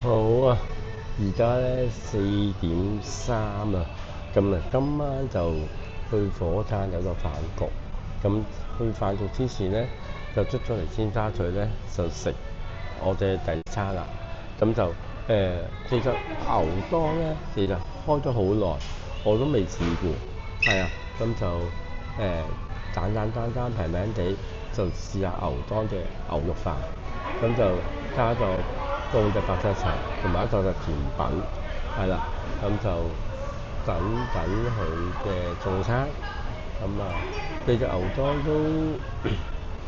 好啊，而家咧4:03啊，咁啊今晚就去火炭有個飯局，咁去飯局之前咧就出咗嚟尖沙咀咧就食我哋第餐啦，咁就其實牛檔咧其實開咗好耐，我都未試過，係啊，咁就簡單平平地就試下牛檔嘅牛肉飯，咁就加咗半隻白菜茶同埋一個嘅甜品，係啦，咁就等等佢嘅送餐，咁啊，其實牛檔都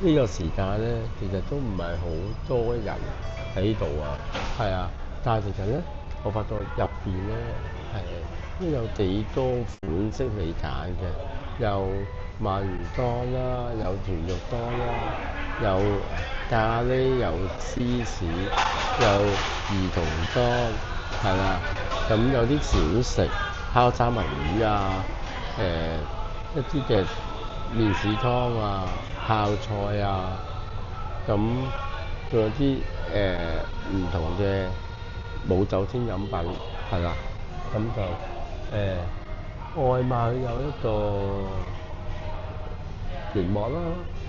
呢個時間咧，其實都唔係好多人喺度啊，係啊，但係其實咧，我發覺入邊咧係都有幾多款式嚟揀嘅，有鰻魚檔啦，有豚肉檔啦，有咖喱，有芝士，有兒童檔，係啦，咁有啲小食，烤三文魚啊，一啲嘅麵豉湯啊，泡菜啊，咁仲有啲唔同嘅冇酒精飲品，係啦，咁就外賣有一個熒幕啦，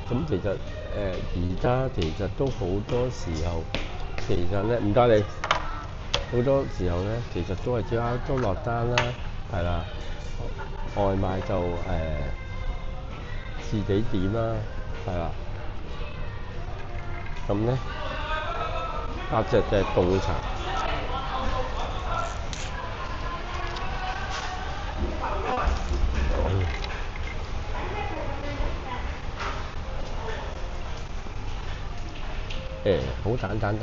咁其實而家其實都好多時候，其實咧唔該你，好多時候咧其實都係只啱都落單啦，係啦，外賣就自己點啦，係啦，咁咧8隻嘅凍茶，好簡單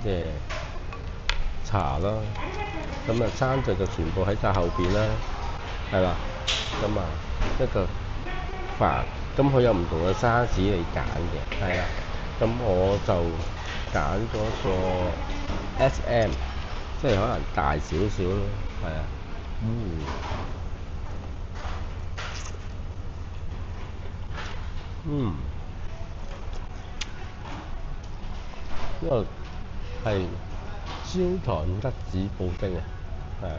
嘅茶啦，咁啊餐具就全部喺晒後邊啦，係啦，咁啊一個飯，咁佢有唔同嘅 size 你揀嘅，係啦，咁我就揀咗個 SM，即係可能大少少咯，係啊，嗯，呢個係焦糖德子布丁啊，係啊，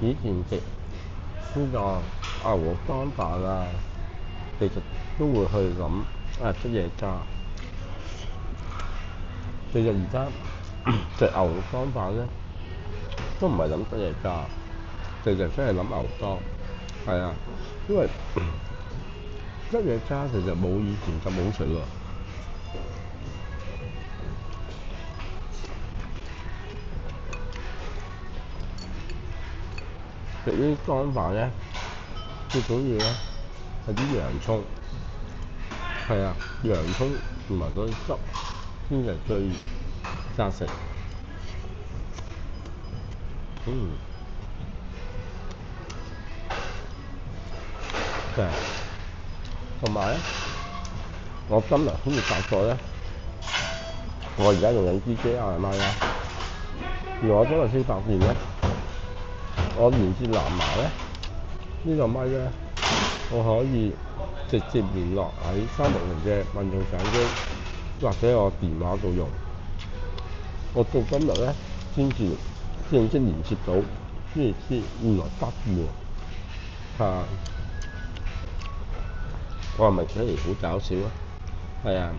以前食呢個牛肉乾飯啊，其實都會去諗出嘢加。其實而家食牛肉乾飯咧，都唔係諗出嘢加，其實真係諗牛當，係啊，因為出嘢加其實冇以前咁好食咯。食呢啲乾飯咧，最緊要咧係啲洋葱，係啊，洋葱同埋嗰啲汁先係最紮實。嗯，係啊，同埋咧，我今日先至發覺咧，我而家用緊 DJI 咪啦，而我今日先發現咧，我連接藍牙咧，呢個咪咧，我可以直接聯絡喺360嘅運動相機或者我電話度用。我到今日咧先至正式連接到，先至知原來得喎。啊，我係咪睇嚟好搞笑啊？係啊，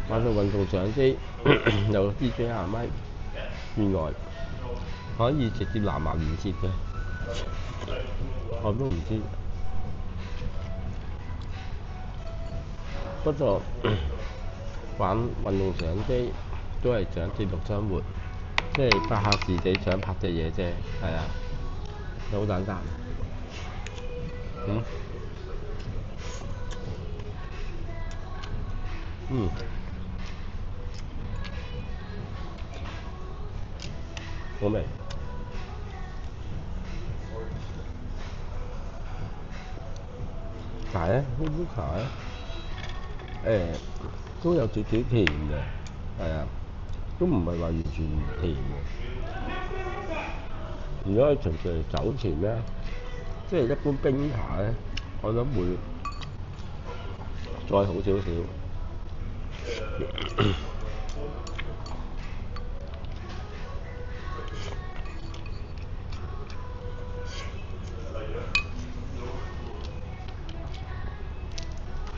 買到運動相機有 DJI 咪，原來可以直接藍牙連接嘅，我都唔知。不過玩運動相機都係想記錄生活，即係拍下自己想拍嘅嘢啫，係啊，好簡單。嗯，嗯，好味。但係咧，呢杯茶咧，都有少少甜嘅，係啊，都唔係話完全唔甜嘅。如果係純粹係酒前咧，即係一般冰茶咧，我諗會再好少少。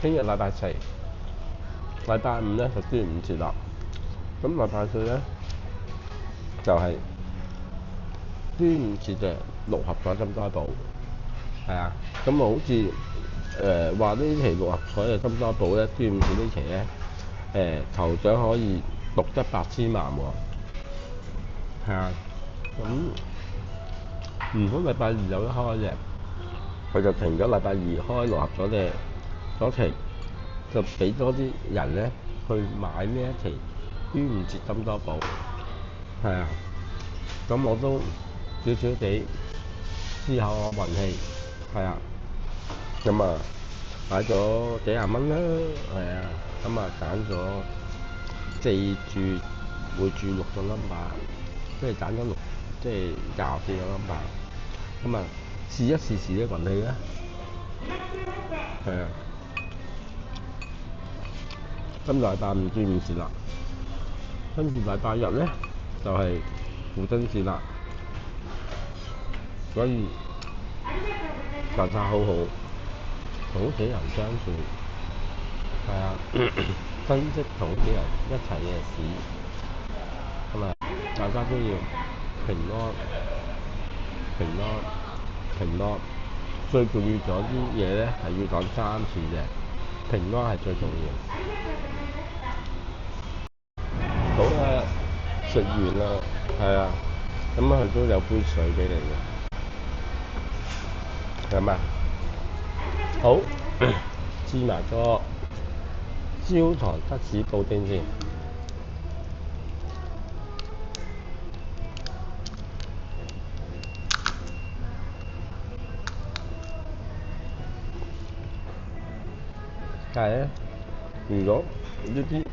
聽日禮拜四，禮拜五咧就端午節啦。咁禮拜四咧就係端午節嘅六合彩金多寶，係啊。咁啊好似話呢期六合彩嘅金多寶咧，端午節呢期咧頭獎可以獨得8000萬喎，係啊。咁唔通禮拜二有得開嘅，佢就停咗禮拜二開六合彩嘅嗰期，就俾多啲人咧去買呢一期端午節金多寶，係啊。咁我都少少地思考我運氣，係啊。咁啊買咗幾廿蚊啦，係啊。咁啊揀咗4注，每注6個 number， 即係揀咗6，即係24個 number。咁啊試一試自己運氣啦，係啊。今個禮拜五端午節啦，跟住禮拜日咧就係父親節啦，所以大家好好，同屋企人相處，係啊，親戚同屋企人一齊嘅事，咁啊大家都要平安平安平安，最重要咗啲嘢咧係要講3次嘅，平安係最重要。好啦，食完啦，係啊。咁佢都有杯水俾你嘅，係嘛？好，芝麻咗焦糖德士布丁先。但係咧，如果呢啲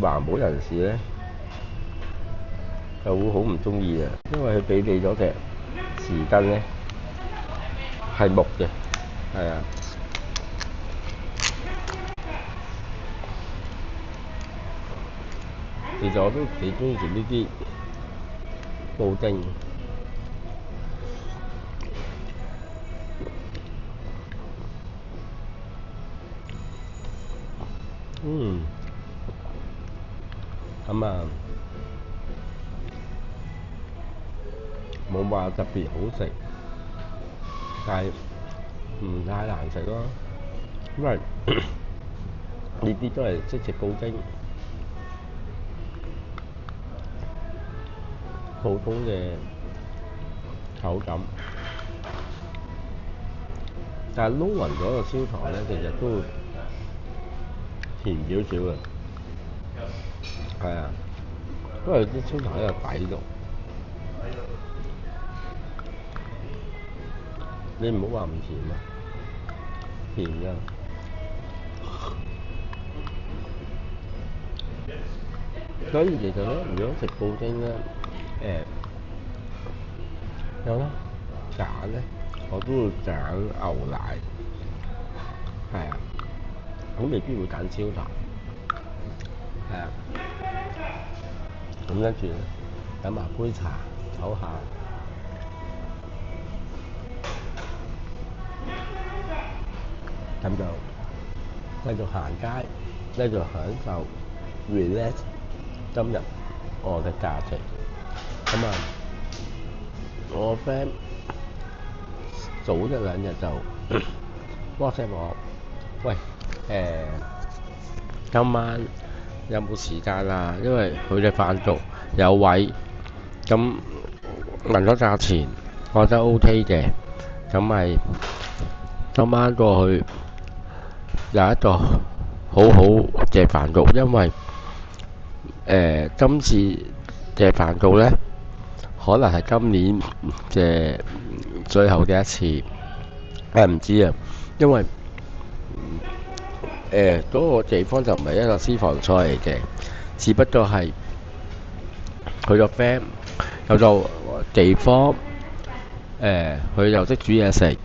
環保人士咧，就會好唔中意嘅，因為佢俾你咗隻匙羹咧係木嘅，係啊。其實我都幾中意食呢啲布丁，咁啊冇話特別好食，但係唔太難食咯，因為呢啲都係即食布丁，普通嘅口感，但係撈勻咗個焦糖咧，其實都甜少少嘅，係啊，因為啲焦糖喺個底度。你唔好話唔甜啊，甜㗎。所以其實咧，如果食布丁咧，有得揀咧，我都會揀牛奶，係啊，我未必會揀焦糖，係啊。咁跟住咧，飲埋杯茶，唞下。咁就繼續行街，繼續享受 relax 今日我嘅假期。咁啊，我 friend 早一兩日就 WhatsApp 我，喂，今晚有冇時間啊？因為佢哋飯局有位，咁問咗價錢，我覺得 OK 嘅，咁咪今晚過去。有一個好好嘅飯局，因為今次嘅飯局咧，可能係今年嘅最後嘅一次，唔知啊，因為嗰個地方就唔係一個私房菜嚟嘅，只不過係佢個 friend 有個地方，佢又識煮嘢食，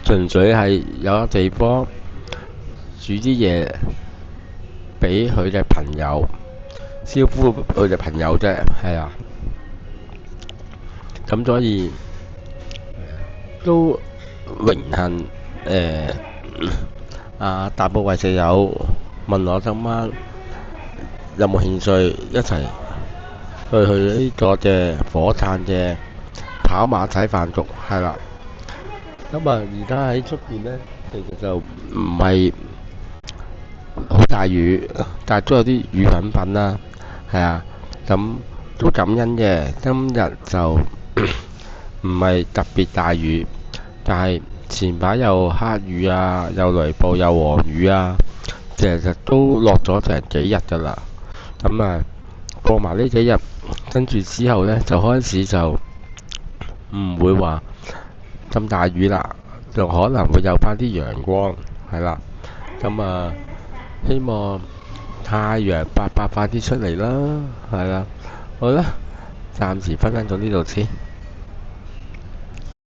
純粹係有個地方煮啲嘢俾佢嘅朋友，招呼佢嘅朋友啫，係啊。咁所以都榮幸大部位舍友問我今晚有冇興趣一齊去呢個嘅火炭嘅跑馬仔飯局，係啦。咁而家喺出邊呢，其實就唔係好大雨，但係都有啲雨粉粉啦，係啊。咁都感恩嘅，今日就唔係特別大雨，但係前排又黑雨啊，又雷暴又黃雨啊，其實都落咗成幾日㗎啦。咁過埋呢幾日，跟住之後呢，就開始就唔會話咁大雨啦，就可能會有翻啲陽光，係啦。咁希望太陽快啲出嚟啦，係啦。好啦，暫時分享到呢度先。